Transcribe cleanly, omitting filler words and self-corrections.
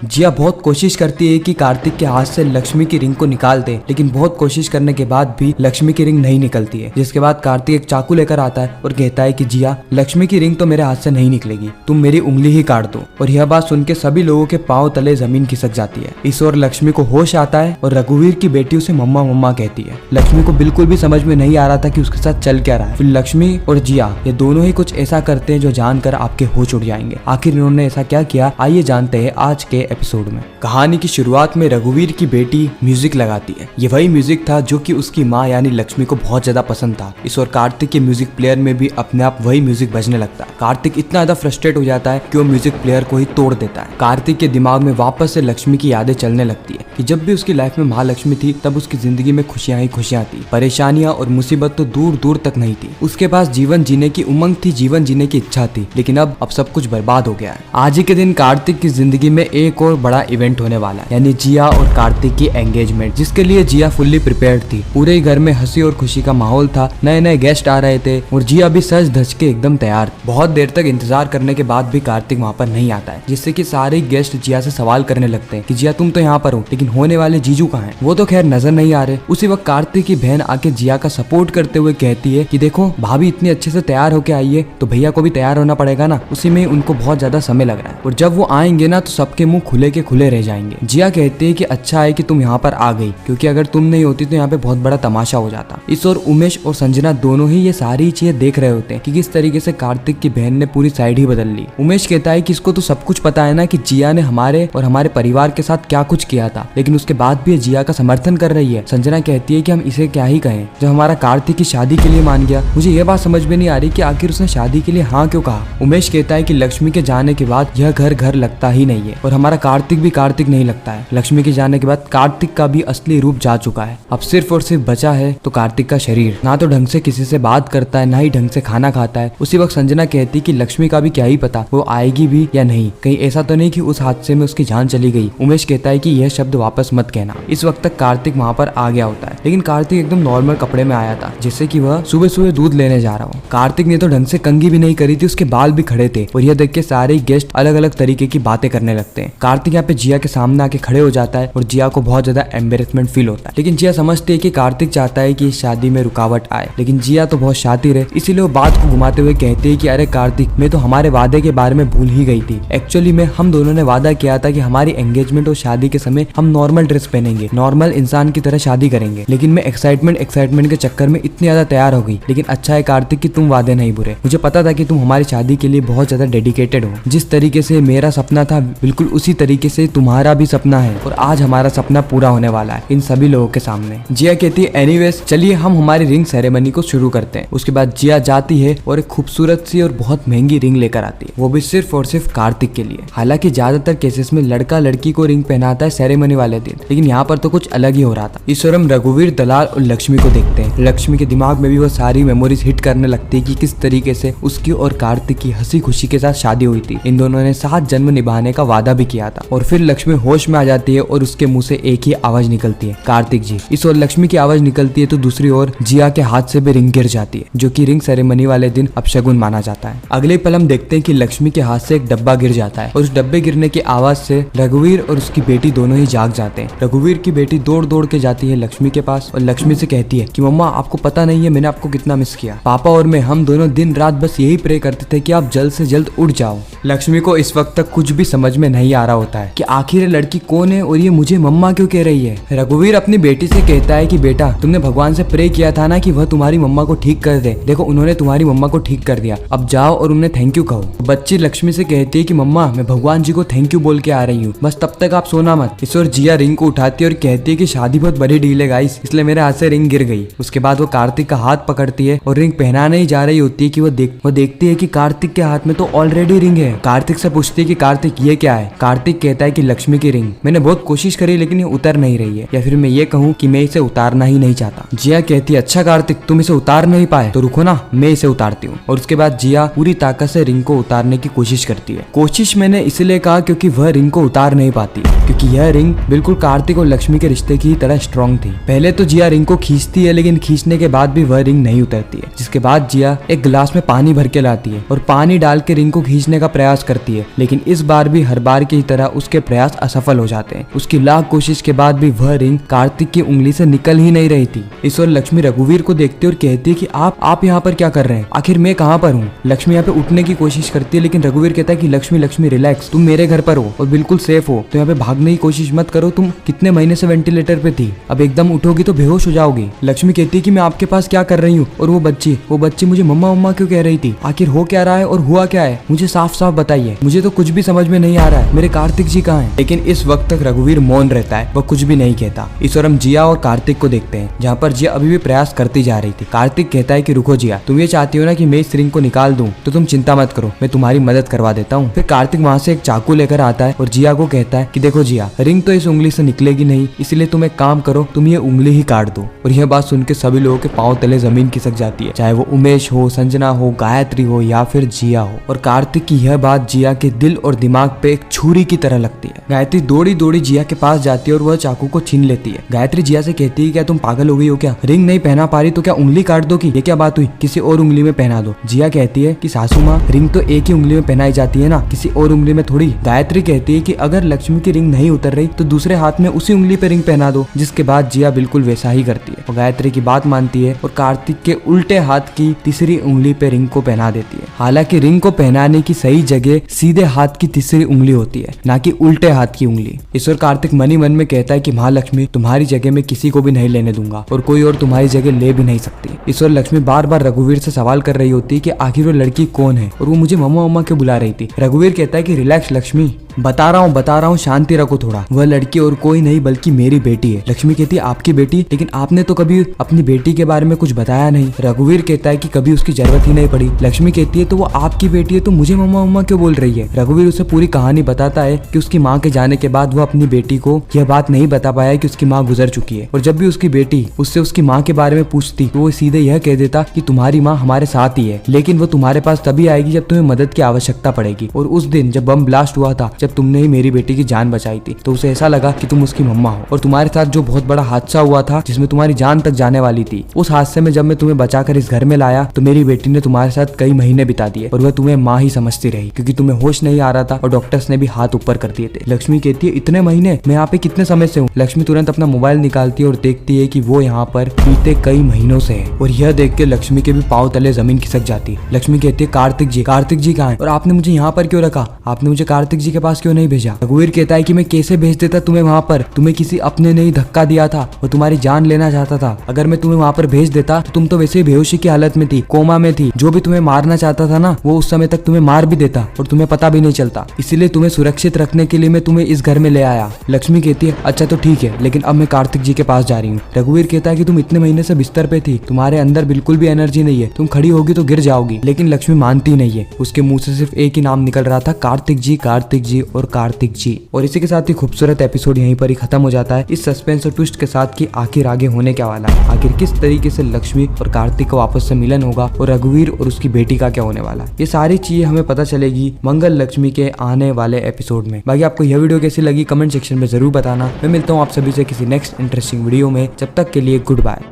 जिया बहुत कोशिश करती है कि कार्तिक के हाथ से लक्ष्मी की रिंग को निकाल दे, लेकिन बहुत कोशिश करने के बाद भी लक्ष्मी की रिंग नहीं निकलती है। जिसके बाद कार्तिक एक चाकू लेकर आता है और कहता है कि जिया, लक्ष्मी की रिंग तो मेरे हाथ से नहीं निकलेगी, तुम मेरी उंगली ही काट दो। और यह बात सुन के सभी लोगों के पांव तले जमीन खिसक जाती है। इस ओर लक्ष्मी को होश आता है और रघुवीर की बेटी उसे मम्मा मम्मा कहती है। लक्ष्मी को बिल्कुल भी समझ में नहीं आ रहा था कि उसके साथ चल क्या रहा है। फिर लक्ष्मी और जिया ये दोनों ही कुछ ऐसा करते हैं जो जानकर आपके होश उड़ जाएंगे। आखिर इन्होंने ऐसा क्या किया, आइए जानते हैं आज के एपिसोड में। कहानी की शुरुआत में रघुवीर की बेटी म्यूजिक लगाती है। ये वही म्यूजिक था जो कि उसकी माँ यानी लक्ष्मी को बहुत ज्यादा पसंद था। इस और कार्तिक के म्यूजिक प्लेयर में भी अपने आप वही म्यूजिक बजने लगता है। कार्तिक इतना ज्यादा फ्रस्ट्रेट हो जाता है कि वो म्यूजिक प्लेयर को ही तोड़ देता है। कार्तिक के दिमाग में वापस से लक्ष्मी की यादें चलने लगती है कि जब भी उसकी लाइफ में महालक्ष्मी थी तब उसकी जिंदगी में खुशियां ही खुशियां थी, परेशानियां और मुसीबत तो दूर दूर तक नहीं थी। उसके पास जीवन जीने की उमंग थी, जीवन जीने की इच्छा थी, लेकिन अब सब कुछ बर्बाद हो गया है। आज ही के दिन कार्तिक की जिंदगी में एक और बड़ा इवेंट होने वाला है, यानी जिया और कार्तिक की एंगेजमेंट, जिसके लिए जिया फुल्ली प्रिपेयर्ड थी। पूरे ही घर में हंसी और खुशी का माहौल था, नए नए गेस्ट आ रहे थे और जिया भी सज धज के एकदम तैयार थी। बहुत देर तक इंतजार करने के बाद भी कार्तिक वहाँ पर नहीं आता है, जिससे कि सारे गेस्ट जिया से सवाल करने लगते हैं कि जिया तुम तो यहाँ पर हो, लेकिन होने वाले जीजू कहाँ हैं? वो तो खैर नजर नहीं आ रहे। उसी वक्त कार्तिक की बहन आके जिया का सपोर्ट करते हुए कहती है कि देखो भाभी इतनी अच्छे से तैयार होके आई है तो भैया को भी तैयार होना पड़ेगा ना। उसी में उनको बहुत ज्यादा समय लग रहा है और जब वो आएंगे ना तो सबके मुंह खुले के खुले रह जाएंगे। जिया कहती है कि अच्छा है कि तुम यहाँ पर आ गई, क्योंकि अगर तुम नहीं होती तो यहाँ पे बहुत बड़ा तमाशा हो जाता। इस और उमेश और संजना दोनों ही ये सारी चीजें देख रहे होते हैं कि किस तरीके से कार्तिक की बहन ने पूरी साइड ही बदल ली। उमेश कहता है कि इसको तो सब कुछ पता है ना कि जिया ने हमारे और हमारे परिवार के साथ क्या कुछ किया था, लेकिन उसके बाद भी जिया का समर्थन कर रही है। संजना कहती है कि हम इसे क्या ही कहें, जब हमारा कार्तिक की शादी के लिए मान गया। मुझे ये बात समझ में नहीं आ रही कि आखिर उसने शादी के लिए हाँ क्यों कहा। उमेश कहता है कि लक्ष्मी के जाने के बाद यह घर घर लगता ही नहीं है और हमारा कार्तिक भी कार्तिक नहीं लगता है। लक्ष्मी के जाने के बाद कार्तिक का भी असली रूप जा चुका है। अब सिर्फ और सिर्फ बचा है तो कार्तिक का शरीर। ना तो ढंग से किसी से बात करता है, ना ही ढंग से खाना खाता है। उसी वक्त संजना कहती है कि लक्ष्मी का भी क्या ही पता वो आएगी भी या नहीं, कहीं ऐसा तो नहीं कि उस हादसे में उसकी जान चली गई। उमेश कहता है कि यह शब्द वापस मत कहना। इस वक्त तक कार्तिक वहाँ पर आ गया होता है, लेकिन कार्तिक एकदम नॉर्मल कपड़े में आया था, जिससे कि वह सुबह सुबह दूध लेने जा रहा हो। कार्तिक ने तो ढंग से कंघी भी नहीं करी थी, उसके बाल भी खड़े थे और यह देख के सारे गेस्ट अलग अलग तरीके की बातें करने लगते हैं। कार्तिक यहाँ पे जिया के सामने आके खड़े हो जाता है और जिया को बहुत ज्यादा एम्बेरसमेंट फील होता है, लेकिन जिया समझती है कि कार्तिक चाहता है कि इस शादी में रुकावट आए, लेकिन जिया तो बहुत शातिर है, इसीलिए वो बात को घुमाते हुए कहती है कि अरे कार्तिक, मैं तो हमारे वादे के बारे में भूल ही गई थी। एक्चुअली में हम दोनों ने वादा किया था कि हमारी एंगेजमेंट और शादी के समय हम नॉर्मल ड्रेस पहनेंगे, नॉर्मल इंसान की तरह शादी करेंगे, लेकिन मैं एक्साइटमेंट के चक्कर में इतनी ज्यादा तैयार हो गई। लेकिन अच्छा है कार्तिक कि तुम वादे नहीं बुरे। मुझे पता था कि तुम हमारी शादी के लिए बहुत ज्यादा डेडिकेटेड हो। जिस तरीके से मेरा सपना था बिल्कुल उसी तरीके से तुम्हारा भी सपना है और आज हमारा सपना पूरा होने वाला है इन सभी लोगों के सामने। जिया कहती है एनीवेज चलिए हम हमारी रिंग सेरेमनी को शुरू करते हैं। उसके बाद जिया जाती है और एक खूबसूरत सी और बहुत महंगी रिंग लेकर आती है, वो भी सिर्फ और सिर्फ कार्तिक के लिए। हालांकि ज्यादातर केसेस में लड़का लड़की को रिंग पहनाता है सेरेमनी वाले दिन, लेकिन यहाँ पर तो कुछ अलग ही हो रहा था। इस और हम रघुवीर, दलाल और लक्ष्मी को देखते हैं। लक्ष्मी के दिमाग में भी वो सारी मेमोरीज हिट करने लगती है कि किस तरीके से उसकी और कार्तिक की हंसी खुशी के साथ शादी हुई थी। इन दोनों ने 7 जन्म निभाने का वादा भी किया था। और फिर लक्ष्मी होश में आ जाती है और उसके मुंह से एक ही आवाज निकलती है, कार्तिक जी। इस और लक्ष्मी की आवाज निकलती है तो दूसरी ओर जिया के हाथ से भी रिंग गिर जाती है, जो कि रिंग सेरेमनी वाले दिन अपशगुन माना जाता है। अगले पल हम देखते हैं कि लक्ष्मी के हाथ से एक डब्बा गिर जाता है और उस डब्बे गिरने की आवाज से रघुवीर और उसकी बेटी दोनों ही जाग जाते हैं। रघुवीर की बेटी दौड़ दौड़ के जाती है लक्ष्मी के पास और लक्ष्मी से कहती है कि मम्मा आपको पता नहीं है मैंने आपको कितना मिस किया। पापा और मैं हम दोनों दिन रात बस यही प्रे करते थे कि आप जल्द से जल्द उठ जाओ। लक्ष्मी को इस वक्त तक कुछ भी समझ में नहीं आ रहा होता है कि आखिर लड़की कौन है और ये मुझे मम्मा क्यों कह रही है। रघुवीर अपनी बेटी से कहता है कि बेटा तुमने भगवान से प्रे किया था ना कि वह तुम्हारी मम्मा को ठीक कर दे, देखो उन्होंने तुम्हारी मम्मा को ठीक कर दिया, अब जाओ और उन्हें थैंक यू कहो। बच्ची लक्ष्मी से कहती है कि मम्मा मैं भगवान जी को थैंक यू बोल के आ रही हूँ, बस तब तक आप सोना मत। इस और जिया रिंग को उठाती है और कहती है कि शादी बहुत बड़ी डील है गाइस, इसलिए मेरे हाथ से रिंग गिर गई। उसके बाद वो कार्तिक का हाथ पकड़ती है और रिंग पहनाने ही जा रही होती है कि वो देखती है कि कार्तिक के हाथ में तो ऑलरेडी रिंग है। कार्तिक से पूछती है कि कार्तिक ये क्या है। कार्तिक कहता है कि लक्ष्मी की रिंग, मैंने बहुत कोशिश करी लेकिन ये उतर नहीं रही है, या फिर मैं ये कहूँ कि मैं इसे उतारना ही नहीं चाहता। जिया कहती है अच्छा कार्तिक तुम इसे उतार नहीं पाए तो रुको ना मैं इसे उतारती हूँ। और उसके बाद जिया पूरी ताकत से रिंग को उतारने की कोशिश करती है। कोशिश मैंने इसलिए कहा क्योंकि वह रिंग को उतार नहीं पाती, क्योंकि कि यह रिंग बिल्कुल कार्तिक और लक्ष्मी के रिश्ते की तरह स्ट्रॉन्ग थी। पहले तो जिया रिंग को खींचती है, लेकिन खींचने के बाद भी वह रिंग नहीं उतरती है। जिसके बाद जिया एक गिलास में पानी भर के लाती है और पानी डाल के रिंग को खींचने का प्रयास करती है, लेकिन इस बार भी हर बार की तरह उसके प्रयास असफल हो जाते हैं। उसकी लाख कोशिश के बाद भी वह रिंग कार्तिक की उंगली से निकल ही नहीं रही थी। इस और लक्ष्मी रघुवीर को देखती है और कहती है कि आप यहाँ पर क्या कर रहे हैं, आखिर मैं कहाँ पर हूँ। लक्ष्मी यहाँ पे उठने की कोशिश करती है, लेकिन रघुवीर कहता है कि लक्ष्मी रिलैक्स, तुम मेरे घर पर हो और बिल्कुल सेफ हो, तो यहाँ पे भागने की कोशिश मत करो। तुम कितने महीने से वेंटिलेटर पे थी, अब एकदम उठोगी तो बेहोश हो जाओगी। लक्ष्मी कहती है कि मैं आपके पास क्या कर रही हूँ, और वो बच्ची मुझे मम्मा मम्मा क्यों कह रही थी, आखिर हो क्या रहा है और हुआ क्या है, मुझे साफ साफ बताइए, मुझे तो कुछ भी समझ में नहीं आ रहा है, मेरे कार्तिक जी कहाँ हैं। लेकिन इस वक्त तक रघुवीर मौन रहता है, वह कुछ भी नहीं कहता। इस और हम जिया और कार्तिक को देखते हैं, जहाँ पर जिया अभी भी प्रयास करती जा रही थी। कार्तिक कहता है कि रुको जिया, तुम ये चाहती हो ना कि मैं इस रिंग को निकाल दूं, तो तुम चिंता मत करो, मैं तुम्हारी मदद करवा देता हूँ। फिर कार्तिक वहाँ से एक चाकू लेकर आता है और जिया को कहता है कि देखो जिया, रिंग तो इस उंगली से निकलेगी नहीं, इसलिए तुम एक काम करो, तुम ये उंगली ही काट दो। और यह बात सुन के सभी लोगों के पांव तले जमीन खिसक जाती है, चाहे वो उमेश हो, संजना हो, गायत्री हो या फिर जिया हो। और कार्तिक की यह बात जिया के दिल और दिमाग पे एक छुरी की तरह लगती है। गायत्री दौड़ी दौड़ी जिया के पास जाती है और वह चाकू को छीन लेती है। गायत्री जिया से कहती है क्या तुम पागल हो गई हो क्या, रिंग नहीं पहना पा रही तो क्या उंगली काट दो, की ये क्या बात हुई, किसी और उंगली में पहना दो। जिया कहती है कि सासू माँ, रिंग तो एक ही उंगली में पहनाई जाती है ना, किसी और उंगली में थोड़ी। गायत्री कहती है कि अगर लक्ष्मी की रिंग नहीं उतर रही तो दूसरे हाथ में उसी उंगली पे रिंग पहना दो। जिसके बाद जिया बिल्कुल वैसा ही करती है और गायत्री की बात मानती है और कार्तिक के उल्टे हाथ की तीसरी उंगली पे रिंग को पहना देती है। हालांकि रिंग को पहनाने की सही जगह सीधे हाथ की तीसरी उंगली होती है, ना कि उल्टे हाथ की उंगली। ईश्वर कार्तिक मनी मन में कहता है कि महालक्ष्मी, तुम्हारी जगह में किसी को भी नहीं लेने दूंगा और कोई और तुम्हारी जगह ले भी नहीं सकती। ईश्वर लक्ष्मी बार बार रघुवीर से सवाल कर रही होती है कि आखिर वो लड़की कौन है और वो मुझे मम्मा मम्मा क्यों बुला रही थी। रघुवीर कहता है कि रिलैक्स लक्ष्मी, बता रहा हूँ, शांति रखो थोड़ा, वह लड़की और कोई नहीं बल्कि मेरी बेटी है। लक्ष्मी कहती है आपकी बेटी, लेकिन आपने तो कभी अपनी बेटी के बारे में कुछ बताया नहीं। रघुवीर कहता है कि कभी उसकी जरूरत ही नहीं पड़ी। लक्ष्मी कहती है तो वो आपकी बेटी है तो मुझे मम्मा मम्मा क्यों बोल रही है। रघुवीर उसे पूरी कहानी बताता है कि उसकी माँ के जाने के बाद वो अपनी बेटी को यह बात नहीं बता पाया कि उसकी माँ गुजर चुकी है, और जब भी उसकी बेटी उससे उसकी माँ के बारे में पूछती तो वो सीधे यह कह देता कि तुम्हारी माँ हमारे साथ ही है, लेकिन वो तुम्हारे पास तभी आएगी जब तुम्हें मदद की आवश्यकता पड़ेगी। और उस दिन जब बम ब्लास्ट हुआ था, जब तुमने ही मेरी बेटी की जान बचाई थी, तो उसे ऐसा लगा कि तुम उसकी मम्मा हो। और तुम्हारे साथ जो बहुत बड़ा हादसा हुआ था जिसमें तुम्हारी जान तक जाने वाली थी, उस हादसे में जब मैं तुम्हें बचाकर इस घर में लाया तो मेरी बेटी ने तुम्हारे साथ कई महीने बिता दिए और वह तुम्हें माँ ही समझती रही, क्योंकि तुम्हें होश नहीं आ रहा था और डॉक्टर्स ने भी हाथ ऊपर कर दिए थे। लक्ष्मी कहती है इतने महीने, मैं यहाँ पे कितने समय से हूँ। लक्ष्मी तुरंत अपना मोबाइल निकालती है और देखती है कि वो यहाँ पर बीते कई महीनों से है, और यह देख के लक्ष्मी के भी पाँव तले जमीन खिसक जाती है। लक्ष्मी कहती है कार्तिक जी कहाँ है और आपने मुझे यहाँ पर क्यों रखा, आपने मुझे कार्तिक जी के पास क्यों नहीं भेजा। रघुवीर कहता है कि मैं कैसे भेज देता तुम्हें वहाँ पर, तुम्हें किसी अपने ने ही धक्का दिया था, वो तुम्हारी जान लेना चाहता था। अगर मैं तुम्हें वहाँ पर भेज देता तो तुम तो वैसे ही बेहोशी की हालत में थी, कोमा में थी, जो भी तुम्हें मारना चाहता था ना वो उस समय तक तुम्हें मार भी देता और तुम्हें पता भी नहीं चलता, इसीलिए तुम्हें सुरक्षित रखने के लिए मैं तुम्हें इस घर में ले आया। लक्ष्मी कहती है अच्छा तो ठीक है, लेकिन अब मैं कार्तिक जी के पास जा रही हूँ। रघुवीर कहता है कि तुम इतने महीने से बिस्तर पे थी, तुम्हारे अंदर बिल्कुल भी एनर्जी नहीं है, तुम खड़ी होगी तो गिर जाओगी। लेकिन लक्ष्मी मानती नहीं है, उसके मुंह से सिर्फ एक ही नाम निकल रहा था, कार्तिक जी और कार्तिक जी। और इसी के साथ ही खूबसूरत एपिसोड यहीं पर ही खत्म हो जाता है, इस सस्पेंस और ट्विस्ट के साथ कि आखिर आगे होने क्या वाला है, आखिर किस तरीके से लक्ष्मी और कार्तिक को वापस से मिलन होगा और रघुवीर और उसकी बेटी का क्या होने वाला है। ये सारी चीजें हमें पता चलेगी मंगल लक्ष्मी के आने वाले एपिसोड में। बाकी आपको यह वीडियो कैसी लगी कमेंट सेक्शन में जरूर बताना। मैं मिलता हूँ आप सभी से किसी नेक्स्ट इंटरेस्टिंग वीडियो में, जब तक के लिए गुड बाय।